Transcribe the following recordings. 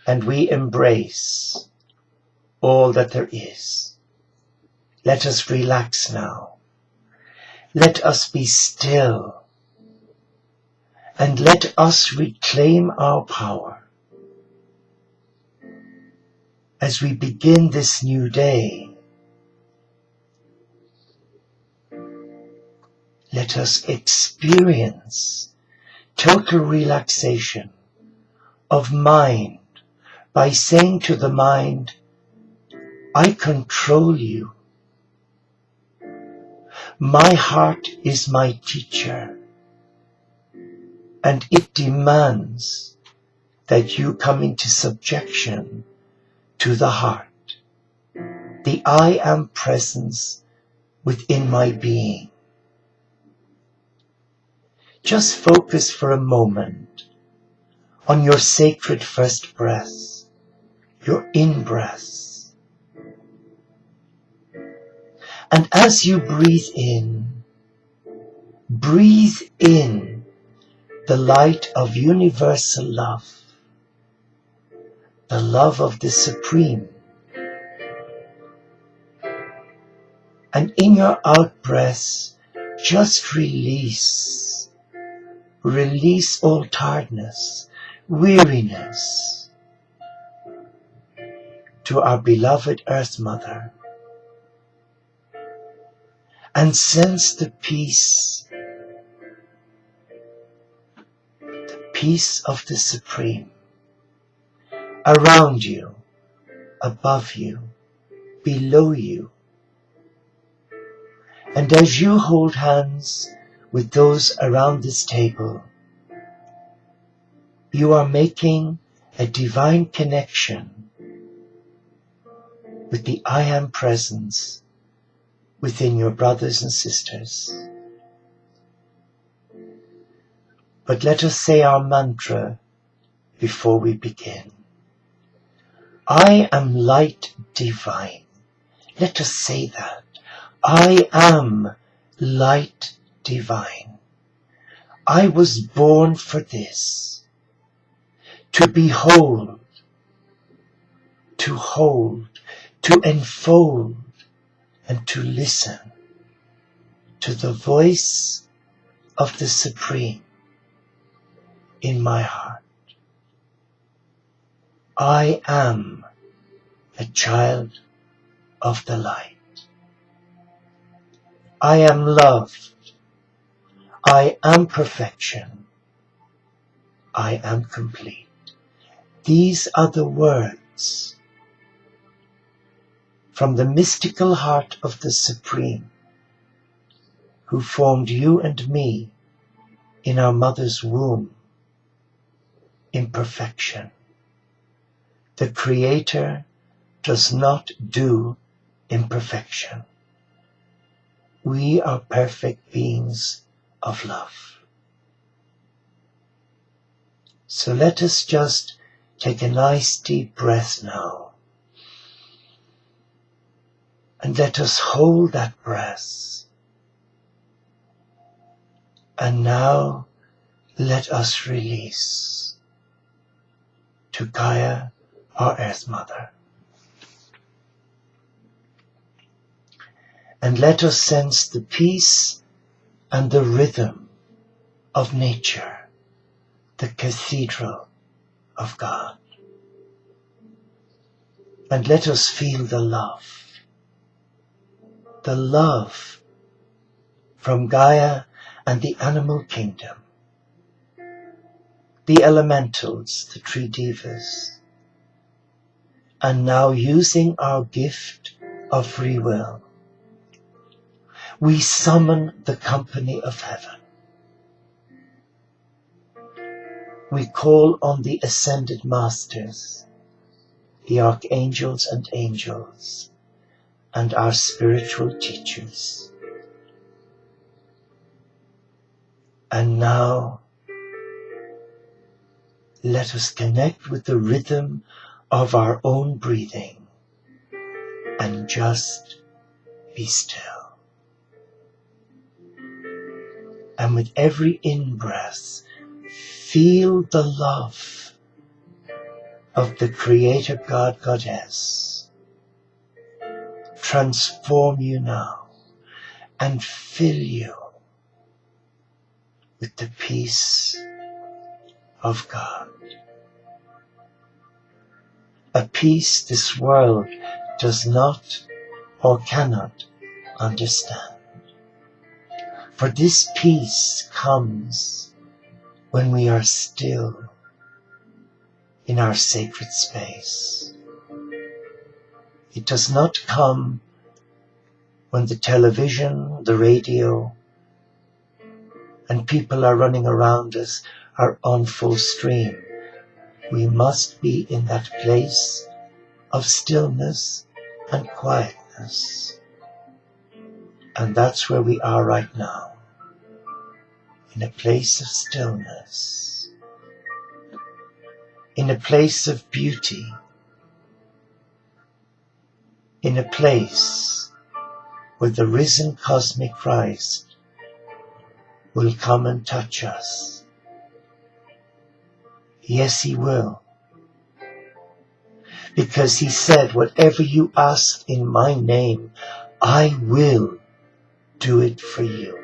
and we embrace all that there is. Let us relax now. Let us be still, and let us reclaim our power as we begin this new day. Let us experience total relaxation of mind by saying to the mind, I control you. My heart is my teacher, and it demands that you come into subjection to the heart, the I am presence within my being. Just focus for a moment on your sacred first breath, your in-breath. And as you breathe in the light of universal love, the love of the Supreme. And in your out-breath, just release all tiredness, weariness to our beloved Earth Mother. And sense the peace of the Supreme around you, above you, below you. And as you hold hands with those around this table, you are making a divine connection with the I Am presence within your brothers and sisters. But let us say our mantra before we begin. I am light divine. Let us say that. I am light divine. I was born for this. To behold, to hold, to enfold, and to listen to the voice of the Supreme in my heart. I am a child of the light. I am loved. I am perfection. I am complete. These are the words from the mystical heart of the Supreme, who formed you and me in our mother's womb in perfection. The Creator does not do imperfection. We are perfect beings of love. So let us just take a nice deep breath now. And let us hold that breath. And now let us release to Gaia, our Earth Mother. And let us sense the peace and the rhythm of nature, the cathedral of God. And let us feel the love from Gaia and the animal kingdom, the elementals, the tree devas, and now using our gift of free will, we summon the company of heaven. We call on the ascended masters, the archangels and angels, and our spiritual teachers. And now, let us connect with the rhythm of our own breathing and just be still. And with every in-breath, feel the love of the Creator God, Goddess transform you now and fill you with the peace of God. A peace this world does not or cannot understand. For this peace comes when we are still in our sacred space. It does not come when the television, the radio, and people are running around us are on full stream. We must be in that place of stillness and quietness. And that's where we are right now, in a place of stillness, in a place of beauty, in a place where the risen cosmic Christ will come and touch us. Yes, He will. Because He said, whatever you ask in my name, I will do it for you.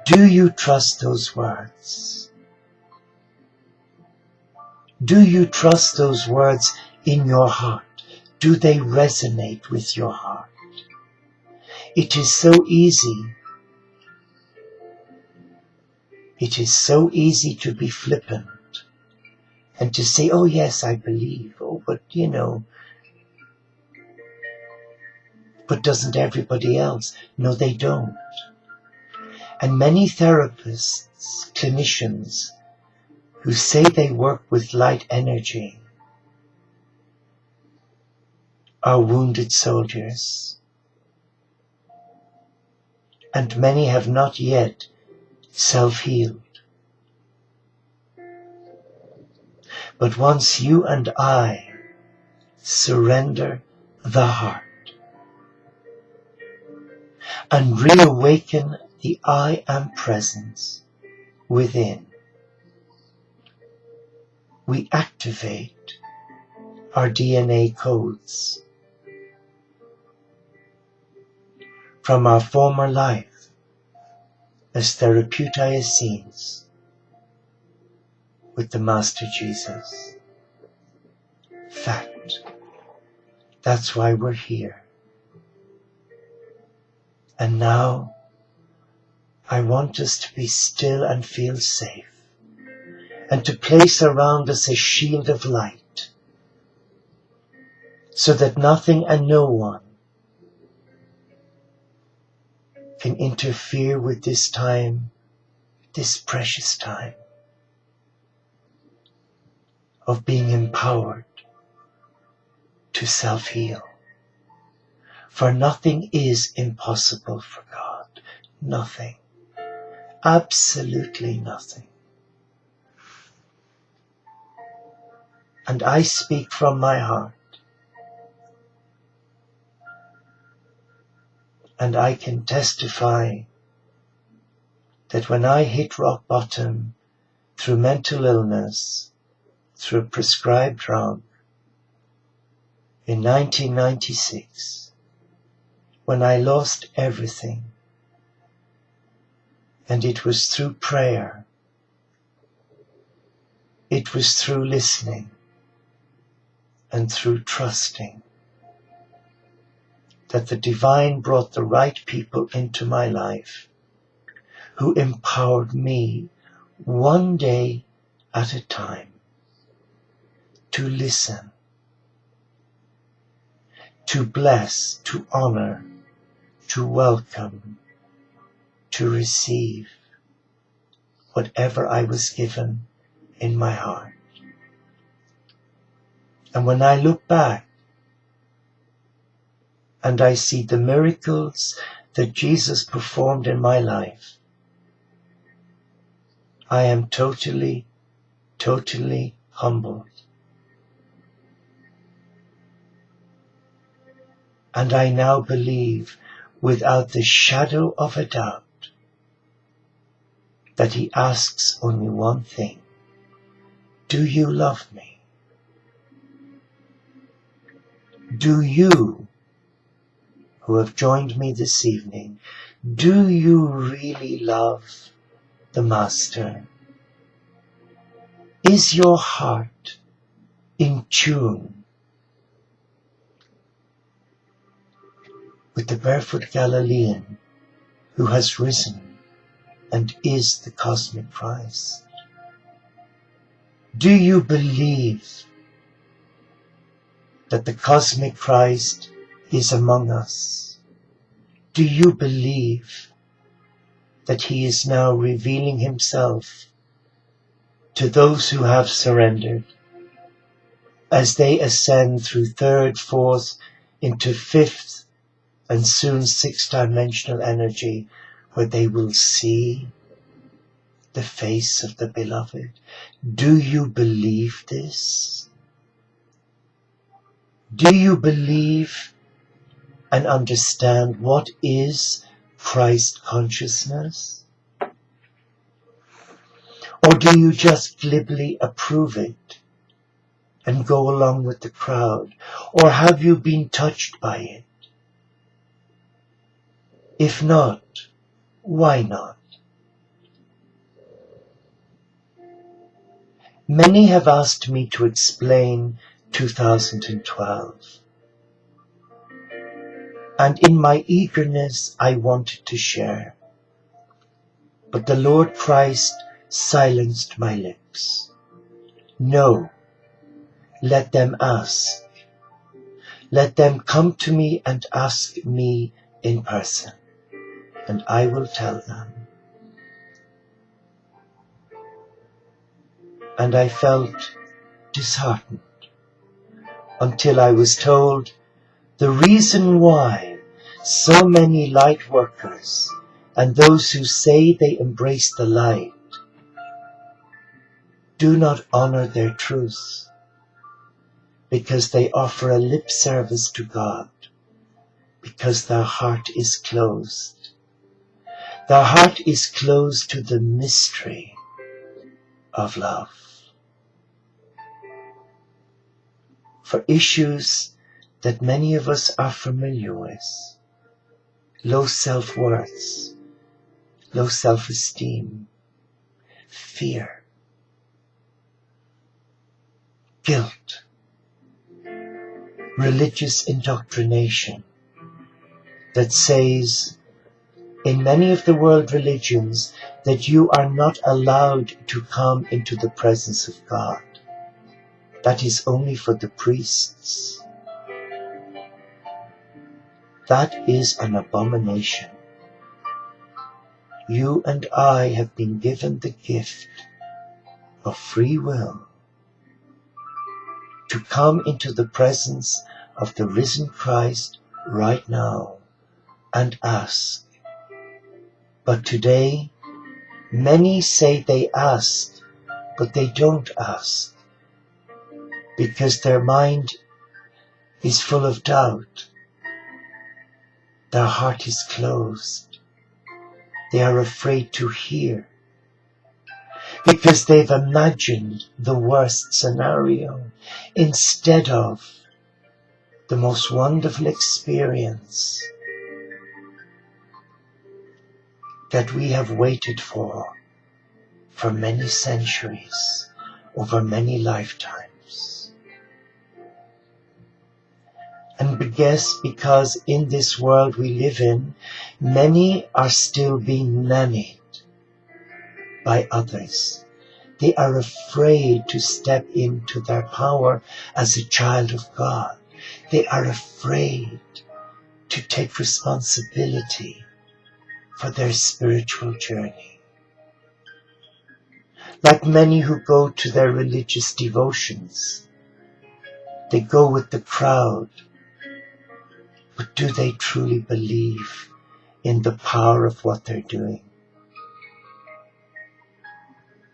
Do you trust those words? Do you trust those words in your heart? Do they resonate with your heart? It is so easy. It is so easy to be flippant and to say, oh yes, I believe. Oh, but but doesn't everybody else? No, they don't. And many therapists, clinicians, who say they work with light energy are wounded soldiers. And many have not yet self-healed. But once you and I surrender the heart and reawaken the I am presence within, we activate our DNA codes from our former life as Therapeuta Essenes with the Master Jesus. Fact. That's why we're here. And now I want us to be still and feel safe, and to place around us a shield of light, so that nothing and no one can interfere with this time, this precious time of being empowered to self-heal. For nothing is impossible for God. Nothing. Absolutely nothing. And I speak from my heart. And I can testify that when I hit rock bottom through mental illness, through a prescribed drug, in 1996, when I lost everything, and it was through prayer, it was through listening, and through trusting, that the divine brought the right people into my life who empowered me one day at a time to listen, to bless, to honor, to welcome, to receive whatever I was given in my heart. And when I look back and I see the miracles that Jesus performed in my life, I am totally, totally humbled. And I now believe without the shadow of a doubt that He asks only one thing: Do you love me? Do you, who have joined me this evening, do you really love the Master? Is your heart in tune with the barefoot Galilean who has risen and is the cosmic Christ? Do you believe that the cosmic Christ is among us? Do you believe that he is now revealing himself to those who have surrendered as they ascend through third, fourth, into fifth, and soon sixth dimensional energy, where they will see the face of the Beloved? Do you believe this? Do you believe and understand what is Christ consciousness? Or do you just glibly approve it and go along with the crowd? Or have you been touched by it? If not, why not? Many have asked me to explain 2012. And in my eagerness, I wanted to share. But the Lord Christ silenced my lips. No, let them ask. Let them come to me and ask me in person, and I will tell them. And I felt disheartened until I was told the reason why so many light workers and those who say they embrace the light do not honor their truth, because they offer a lip service to God, because their heart is closed. Their heart is closed to the mystery of love. For issues that many of us are familiar with, low self-worth, low self-esteem, fear, guilt, religious indoctrination that says in many of the world religions that you are not allowed to come into the presence of God. That is only for the priests. That is an abomination. You and I have been given the gift of free will to come into the presence of the risen Christ right now and ask. But today, many say they ask, but they don't ask, because their mind is full of doubt. Their heart is closed. They are afraid to hear, because they've imagined the worst scenario instead of the most wonderful experience that we have waited for many centuries, over many lifetimes. And guess because in this world we live in, many are still being nannied by others. They are afraid to step into their power as a child of God. They are afraid to take responsibility for their spiritual journey. Like many who go to their religious devotions, they go with the crowd, but do they truly believe in the power of what they're doing?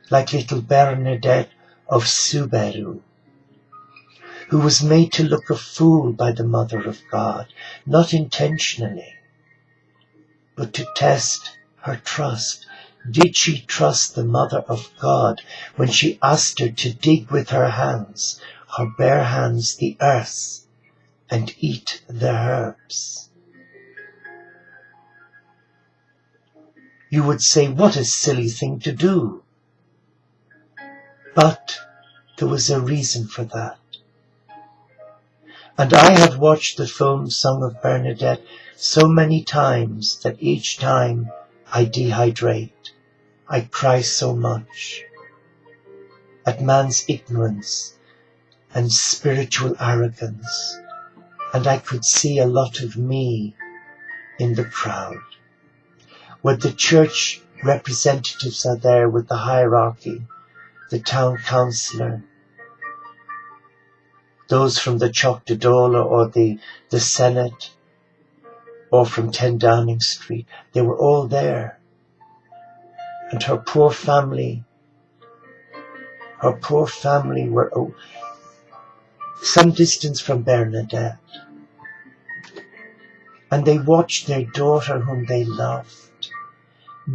Like little Bernadette of Subaru, who was made to look a fool by the Mother of God, not intentionally, but to test her trust, Did she trust the Mother of God when she asked her to dig with her hands, her bare hands, the earth, and eat the herbs? You would say, what a silly thing to do. But there was a reason for that. And I have watched the film Song of Bernadette so many times that each time I dehydrate. I cry so much at man's ignorance and spiritual arrogance, and I could see a lot of me in the crowd. Where the church representatives are there with the hierarchy, the town councillor, those from the Choc de Dola or the Senate, or from 10 Downing Street, they were all there. And her poor family were some distance from Bernadette. And they watched their daughter whom they loved,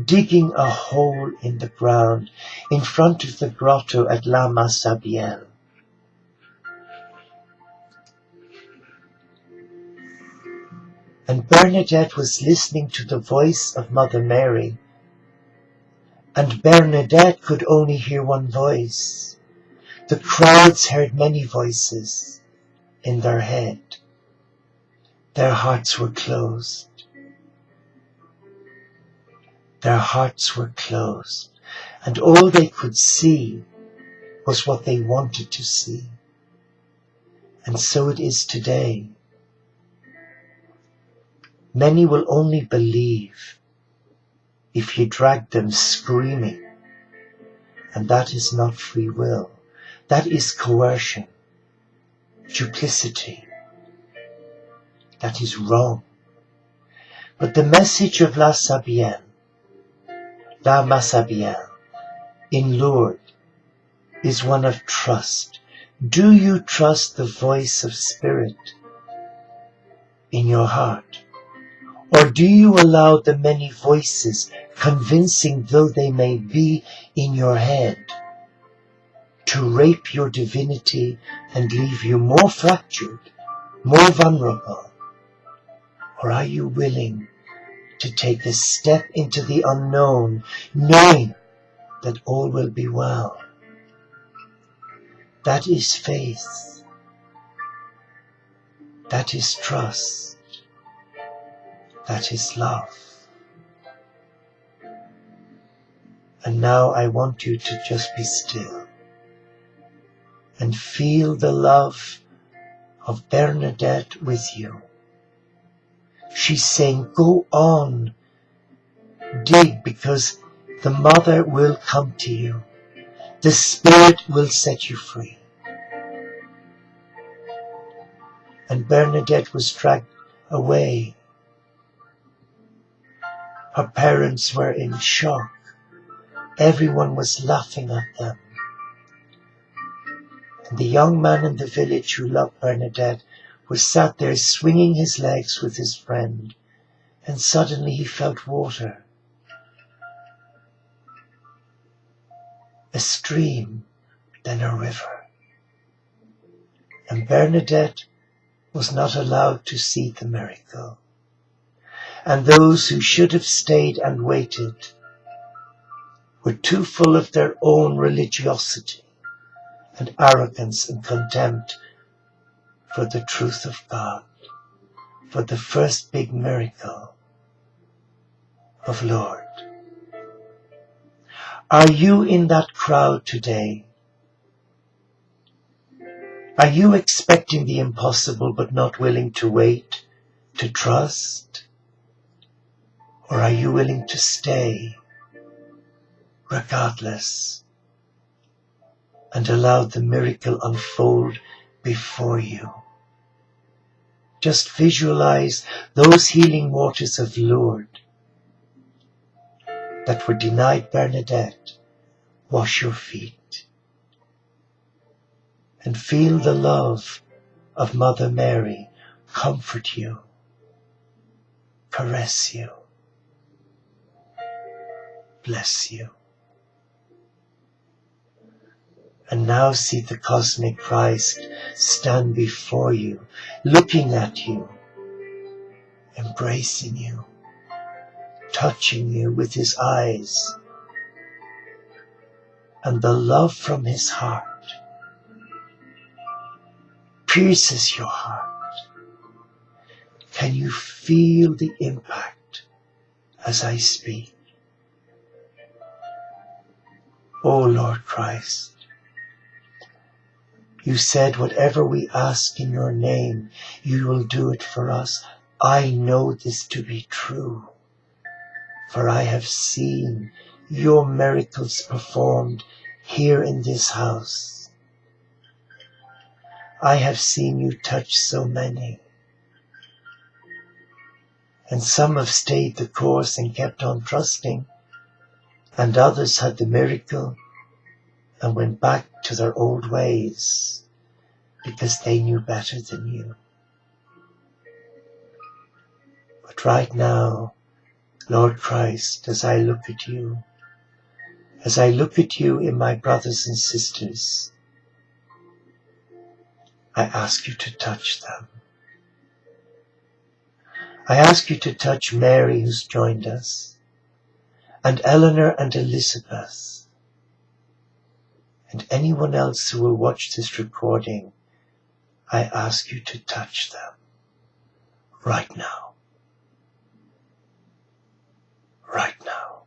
digging a hole in the ground in front of the grotto at La Massabielle. And Bernadette was listening to the voice of Mother Mary. And Bernadette could only hear one voice. The crowds heard many voices in their head. Their hearts were closed. Their hearts were closed. And all they could see was what they wanted to see. And so it is today. Many will only believe if you drag them screaming. And that is not free will. That is coercion, duplicity. That is wrong. But the message of La Massabielle, in Lourdes, is one of trust. Do you trust the voice of Spirit in your heart? Or do you allow the many voices, convincing though they may be in your head, to rape your divinity and leave you more fractured, more vulnerable? Or are you willing to take a step into the unknown, knowing that all will be well? That is faith. That is trust. That is love. And now I want you to just be still and feel the love of Bernadette with you. She's saying, go on, dig, because the Mother will come to you. The Spirit will set you free. And Bernadette was dragged away. Her parents were in shock. Everyone was laughing at them. And the young man in the village who loved Bernadette was sat there swinging his legs with his friend, and suddenly he felt water. A stream, then a river. And Bernadette was not allowed to see the miracle. And those who should have stayed and waited were too full of their own religiosity and arrogance and contempt for the truth of God, for the first big miracle of Lord. Are you in that crowd today? Are you expecting the impossible but not willing to wait, to trust? Or are you willing to stay, regardless, and allow the miracle unfold before you? Just visualize those healing waters of Lourdes that were denied Bernadette. Wash your feet and feel the love of Mother Mary comfort you, caress you. bless you. And now see the cosmic Christ stand before you, looking at you, embracing you, touching you with his eyes, and the love from his heart pierces your heart. Can you feel the impact as I speak? O Lord Christ, you said whatever we ask in your name, you will do it for us. I know this to be true, for I have seen your miracles performed here in this house. I have seen you touch so many, and some have stayed the course and kept on trusting, and others had the miracle and went back to their old ways because they knew better than you. But right now, Lord Christ, as I look at you in my brothers and sisters, I ask you to touch them. I ask you to touch Mary, who's joined us, and Eleanor and Elizabeth, and anyone else who will watch this recording. I ask you to touch them right now. Right now.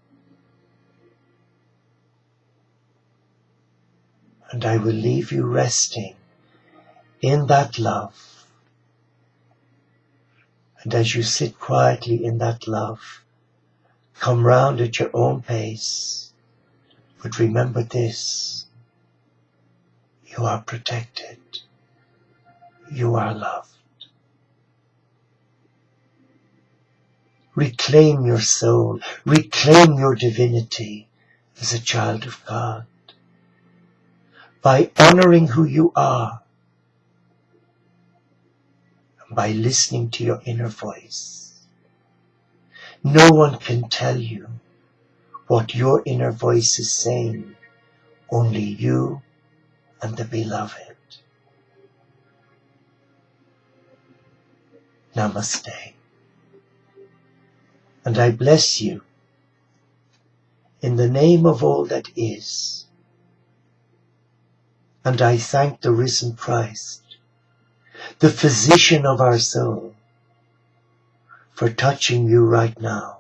And I will leave you resting in that love. And as you sit quietly in that love, come round at your own pace. But remember this: you are protected. You are loved. Reclaim your soul. Reclaim your divinity as a child of God by honoring who you are and by listening to your inner voice. No one can tell you what your inner voice is saying, only you and the beloved. Namaste. And I bless you in the name of all that is. And I thank the risen Christ, the physician of our soul, for touching you right now.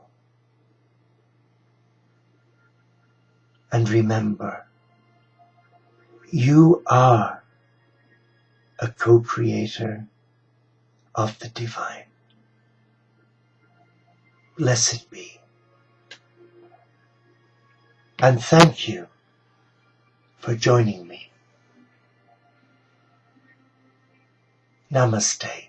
And remember, you are a co-creator of the divine. Blessed be. And thank you for joining me. Namaste.